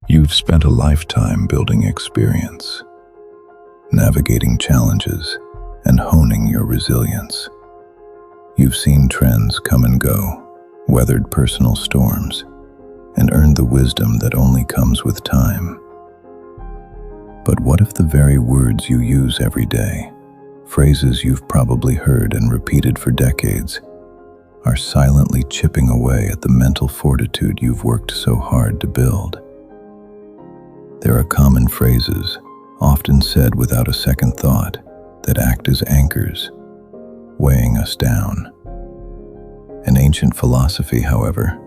You've spent a lifetime building experience, navigating challenges, and honing your resilience. You've seen trends come and go, weathered personal storms, and earned the wisdom that only comes with time. But what if the very words you use every day, phrases you've probably heard and repeated for decades, are silently chipping away at the mental fortitude you've worked so hard to build? There are common phrases, often said without a second thought, that act as anchors, weighing us down. An ancient philosophy, however,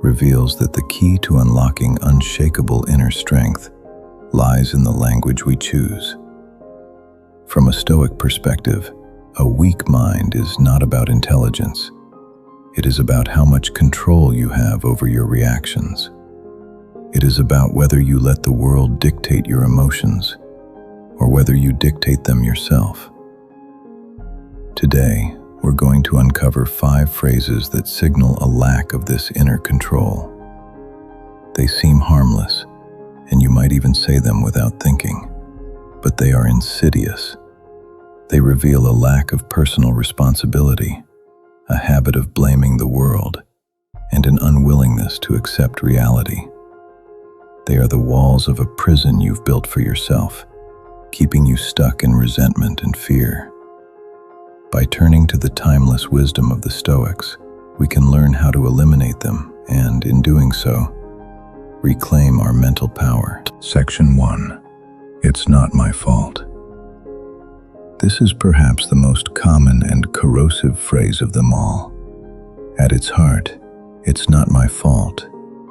reveals that the key to unlocking unshakable inner strength lies in the language we choose. From a Stoic perspective, a weak mind is not about intelligence. It is about how much control you have over your reactions. It is about whether you let the world dictate your emotions, or whether you dictate them yourself. Today, we're going to uncover 5 phrases that signal a lack of this inner control. They seem harmless, and you might even say them without thinking, but they are insidious. They reveal a lack of personal responsibility, a habit of blaming the world, and an unwillingness to accept reality. They are the walls of a prison you've built for yourself, keeping you stuck in resentment and fear. By turning to the timeless wisdom of the Stoics, we can learn how to eliminate them and, in doing so, reclaim our mental power. Section 1. It's not my fault. This is perhaps the most common and corrosive phrase of them all. At its heart, "it's not my fault"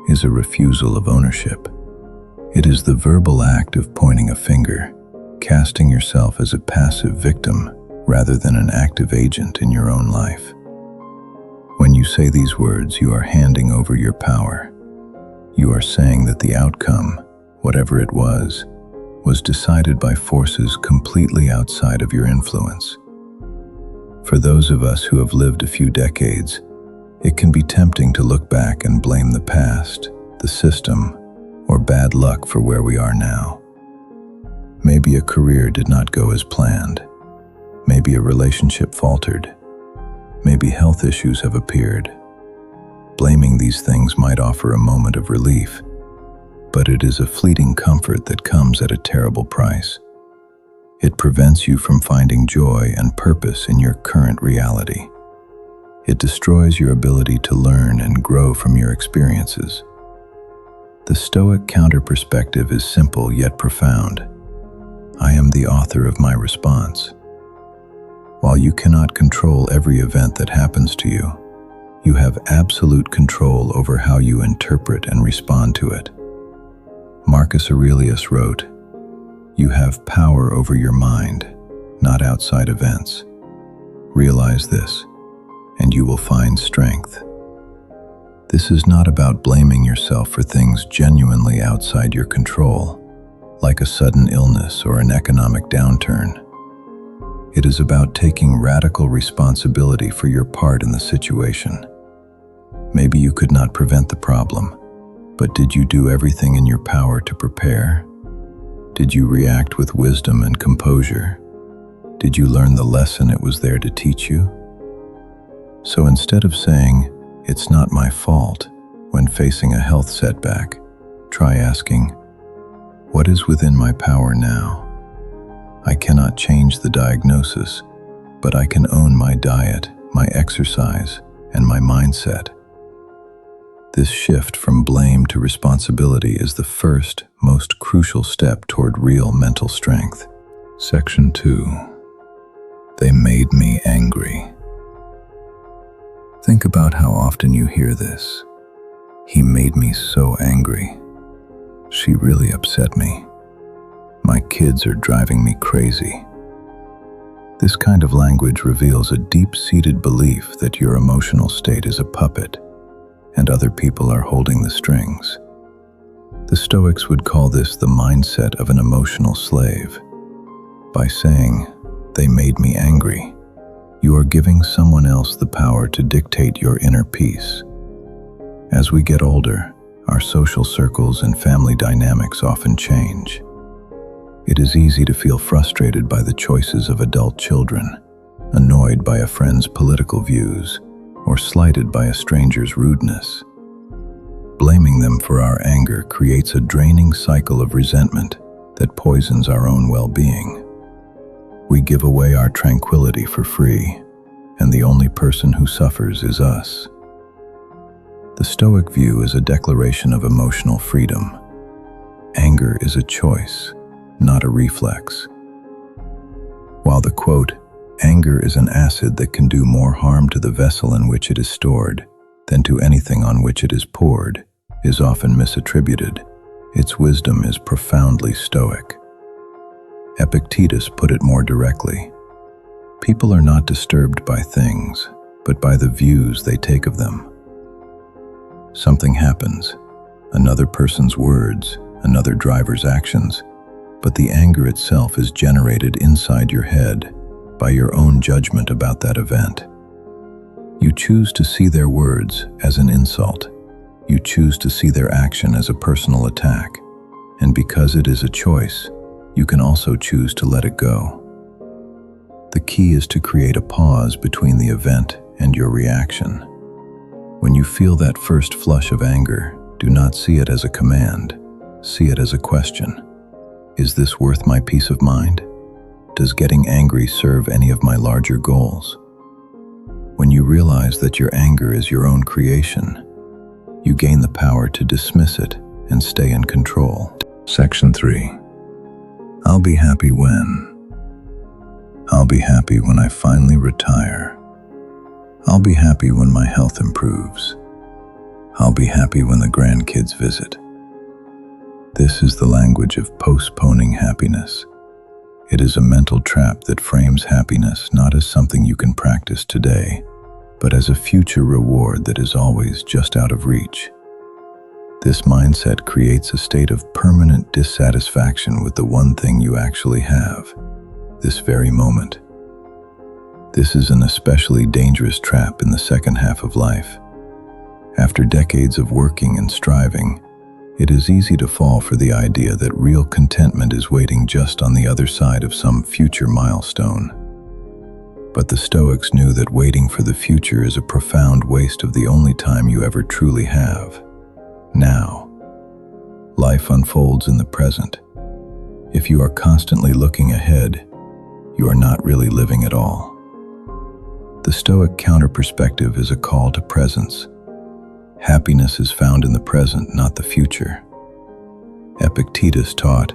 is a refusal of ownership. It is the verbal act of pointing a finger, casting yourself as a passive victim rather than an active agent in your own life. When you say these words, you are handing over your power. You are saying that the outcome, whatever it was decided by forces completely outside of your influence. For those of us who have lived a few decades, it can be tempting to look back and blame the past, the system, or bad luck for where we are now. Maybe a career did not go as planned. Maybe a relationship faltered. Maybe health issues have appeared. Blaming these things might offer a moment of relief, but it is a fleeting comfort that comes at a terrible price. It prevents you from finding joy and purpose in your current reality. It destroys your ability to learn and grow from your experiences. The Stoic counter-perspective is simple yet profound. I am the author of my response. While you cannot control every event that happens to you, you have absolute control over how you interpret and respond to it. Marcus Aurelius wrote, "You have power over your mind, not outside events. Realize this, and you will find strength." This is not about blaming yourself for things genuinely outside your control, like a sudden illness or an economic downturn. It is about taking radical responsibility for your part in the situation. Maybe you could not prevent the problem, but did you do everything in your power to prepare? Did you react with wisdom and composure? Did you learn the lesson it was there to teach you? So instead of saying, "It's not my fault," when facing a health setback, try asking, "What is within my power now? I cannot change the diagnosis, but I can own my diet, my exercise, and my mindset." This shift from blame to responsibility is the first, most crucial step toward real mental strength. Section 2. They made me angry. Think about how often you hear this. "He made me so angry. She really upset me. My kids are driving me crazy." This kind of language reveals a deep-seated belief that your emotional state is a puppet, and other people are holding the strings. The Stoics would call this the mindset of an emotional slave. By saying, "They made me angry," you are giving someone else the power to dictate your inner peace. As we get older, Our social circles and family dynamics often change. It is easy to feel frustrated by the choices of adult children, annoyed by a friend's political views, or slighted by a stranger's rudeness. Blaming them for our anger creates a draining cycle of resentment that poisons our own well-being. We give away our tranquility for free, and the only person who suffers is us. The Stoic view is a declaration of emotional freedom. Anger is a choice, not a reflex. While the quote, "Anger is an acid that can do more harm to the vessel in which it is stored than to anything on which it is poured," is often misattributed, its wisdom is profoundly Stoic. Epictetus put it more directly. People are not disturbed by things, but by the views they take of them. Something happens, another person's words, another driver's actions, but the anger itself is generated inside your head by your own judgment about that event. You choose to see their words as an insult. You choose to see their action as a personal attack. And because it is a choice, you can also choose to let it go. The key is to create a pause between the event and your reaction. When you feel that first flush of anger, do not see it as a command. See it as a question. Is this worth my peace of mind? Does getting angry serve any of my larger goals? When you realize that your anger is your own creation, you gain the power to dismiss it and stay in control. Section 3. I'll be happy when. I'll be happy when I finally retire. I'll be happy when my health improves. I'll be happy when the grandkids visit. This is the language of postponing happiness. It is a mental trap that frames happiness not as something you can practice today, but as a future reward that is always just out of reach. This mindset creates a state of permanent dissatisfaction with the one thing you actually have, this very moment. This is an especially dangerous trap in the second half of life. After decades of working and striving, it is easy to fall for the idea that real contentment is waiting just on the other side of some future milestone. But the Stoics knew that waiting for the future is a profound waste of the only time you ever truly have. Now. Life unfolds in the present. If you are constantly looking ahead, you are not really living at all. The Stoic counter-perspective is a call to presence. Happiness is found in the present, not the future. Epictetus taught,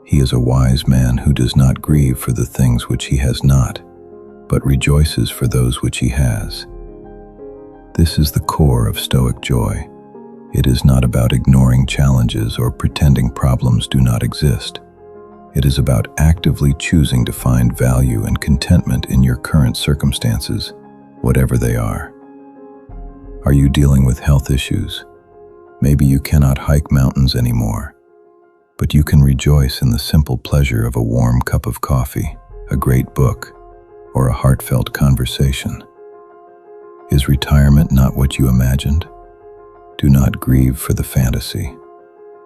"He is a wise man who does not grieve for the things which he has not, but rejoices for those which he has." This is the core of Stoic joy. It is not about ignoring challenges or pretending problems do not exist. It is about actively choosing to find value and contentment in your current circumstances, whatever they are. Are you dealing with health issues? Maybe you cannot hike mountains anymore, but you can rejoice in the simple pleasure of a warm cup of coffee, a great book, or a heartfelt conversation. Is retirement not what you imagined? Do not grieve for the fantasy.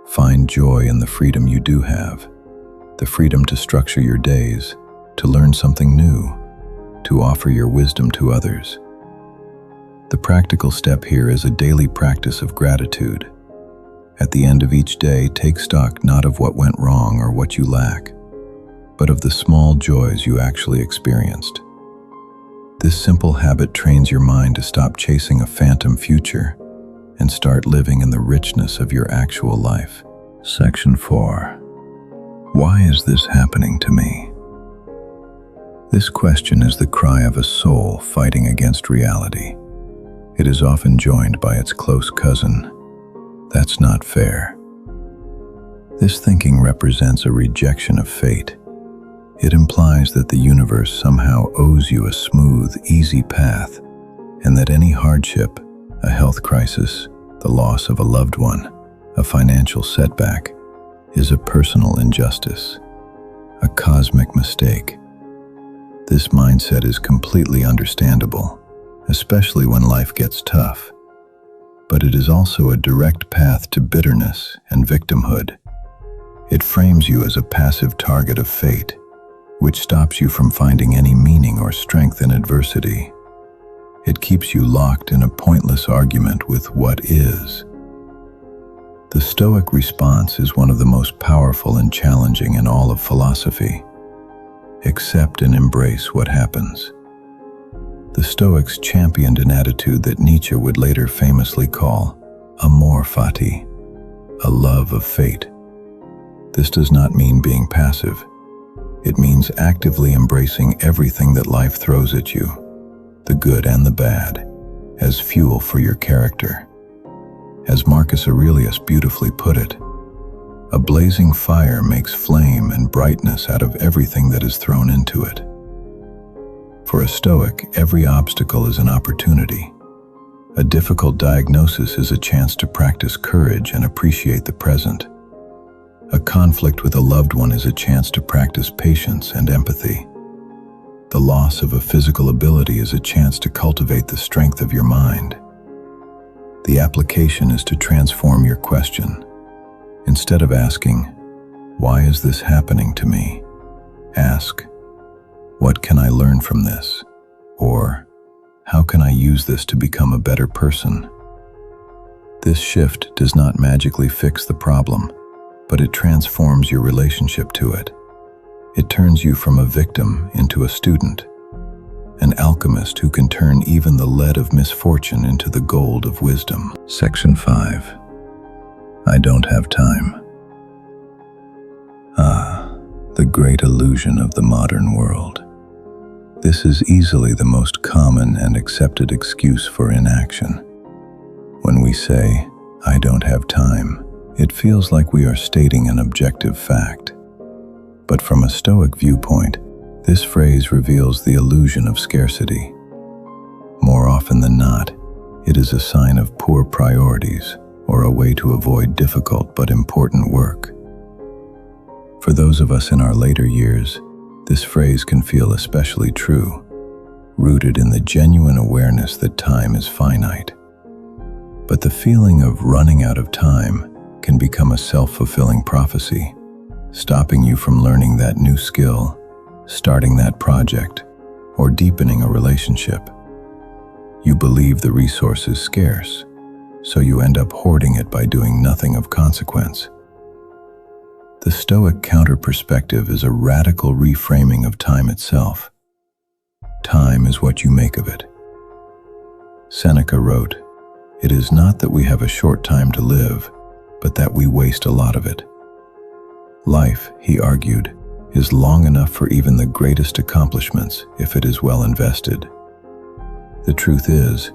Find joy in the freedom you do have. The freedom to structure your days, to learn something new, to offer your wisdom to others. The practical step here is a daily practice of gratitude. At the end of each day, take stock not of what went wrong or what you lack, but of the small joys you actually experienced. This simple habit trains your mind to stop chasing a phantom future and start living in the richness of your actual life. Section 4. Why is this happening to me? This question is the cry of a soul fighting against reality. It is often joined by its close cousin, "That's not fair." This thinking represents a rejection of fate. It implies that the universe somehow owes you a smooth, easy path, and that any hardship, a health crisis, the loss of a loved one, a financial setback, is a personal injustice, a cosmic mistake. This mindset is completely understandable, especially when life gets tough. but it is also a direct path to bitterness and victimhood. It frames you as a passive target of fate, which stops you from finding any meaning or strength in adversity. It keeps you locked in a pointless argument with what is. The Stoic response is one of the most powerful and challenging in all of philosophy. Accept and embrace what happens. The Stoics championed an attitude that Nietzsche would later famously call amor fati, a love of fate. This does not mean being passive. It means actively embracing everything that life throws at you, the good and the bad, as fuel for your character. As Marcus Aurelius beautifully put it, a blazing fire makes flame and brightness out of everything that is thrown into it. For a Stoic, every obstacle is an opportunity. A difficult diagnosis is a chance to practice courage and appreciate the present. A conflict with a loved one is a chance to practice patience and empathy. The loss of a physical ability is a chance to cultivate the strength of your mind. The application is to transform your question. Instead of asking, "Why is this happening to me?" ask, "What can I learn from this?" Or, "How can I use this to become a better person?" This shift does not magically fix the problem, but it transforms your relationship to it. It turns you from a victim into a student, an alchemist who can turn even the lead of misfortune into the gold of wisdom. Section 5. I don't have time. The great illusion of the modern world. This is easily the most common and accepted excuse for inaction. When we say, "I don't have time," it feels like we are stating an objective fact. But from a Stoic viewpoint, this phrase reveals the illusion of scarcity. More often than not, it is a sign of poor priorities or a way to avoid difficult but important work. For those of us in our later years, this phrase can feel especially true, rooted in the genuine awareness that time is finite. But the feeling of running out of time can become a self-fulfilling prophecy, stopping you from learning that new skill, starting that project, or deepening a relationship. You believe the resource is scarce, so you end up hoarding it by doing nothing of consequence. The Stoic counter-perspective is a radical reframing of time itself. Time is what you make of it. Seneca wrote, "It is not that we have a short time to live, but that we waste a lot of it." Life, he argued, is long enough for even the greatest accomplishments if it is well invested. The truth is,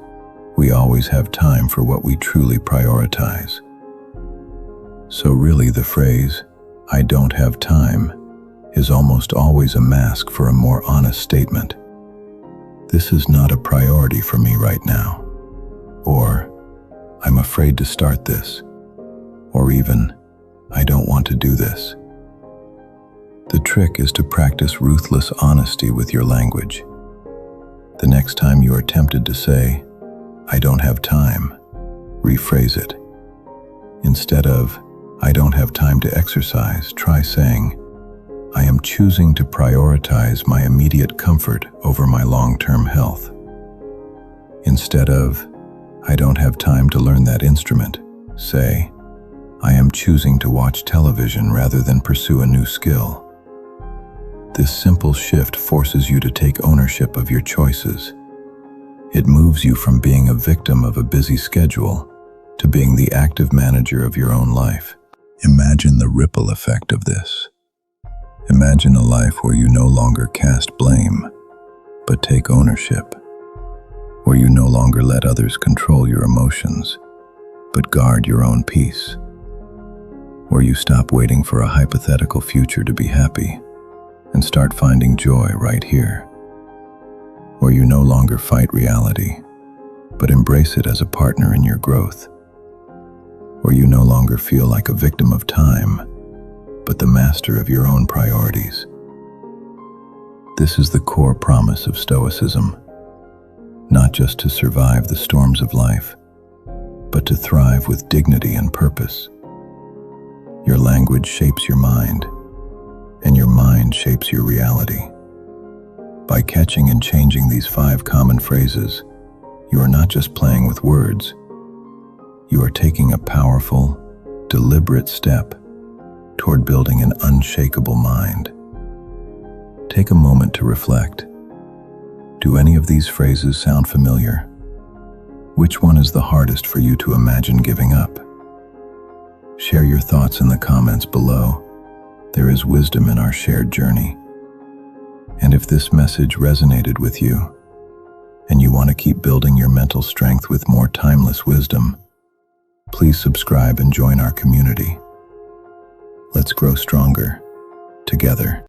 we always have time for what we truly prioritize. So really the phrase, "I don't have time," is almost always a mask for a more honest statement. This is not a priority for me right now. Or, I'm afraid to start this. Or even, I don't want to do this. The trick is to practice ruthless honesty with your language. The next time you are tempted to say, "I don't have time," rephrase it. Instead of, "I don't have time to exercise," try saying, "I am choosing to prioritize my immediate comfort over my long-term health." Instead of, "I don't have time to learn that instrument," say, "I am choosing to watch television rather than pursue a new skill." This simple shift forces you to take ownership of your choices. It moves you from being a victim of a busy schedule to being the active manager of your own life. Imagine the ripple effect of this. Imagine a life where you no longer cast blame, but take ownership. Where you no longer let others control your emotions, but guard your own peace. Where you stop waiting for a hypothetical future to be happy and start finding joy right here. Where you no longer fight reality, but embrace it as a partner in your growth. Where you no longer feel like a victim of time, but the master of your own priorities. This is the core promise of Stoicism, not just to survive the storms of life, but to thrive with dignity and purpose. Your language shapes your mind, and your mind shapes your reality. By catching and changing these 5 common phrases, you are not just playing with words. You are taking a powerful, deliberate step toward building an unshakable mind. Take a moment to reflect. Do any of these phrases sound familiar? Which one is the hardest for you to imagine giving up? Share your thoughts in the comments below. There is wisdom in our shared journey. And if this message resonated with you, and you want to keep building your mental strength with more timeless wisdom, please subscribe and join our community. Let's grow stronger together.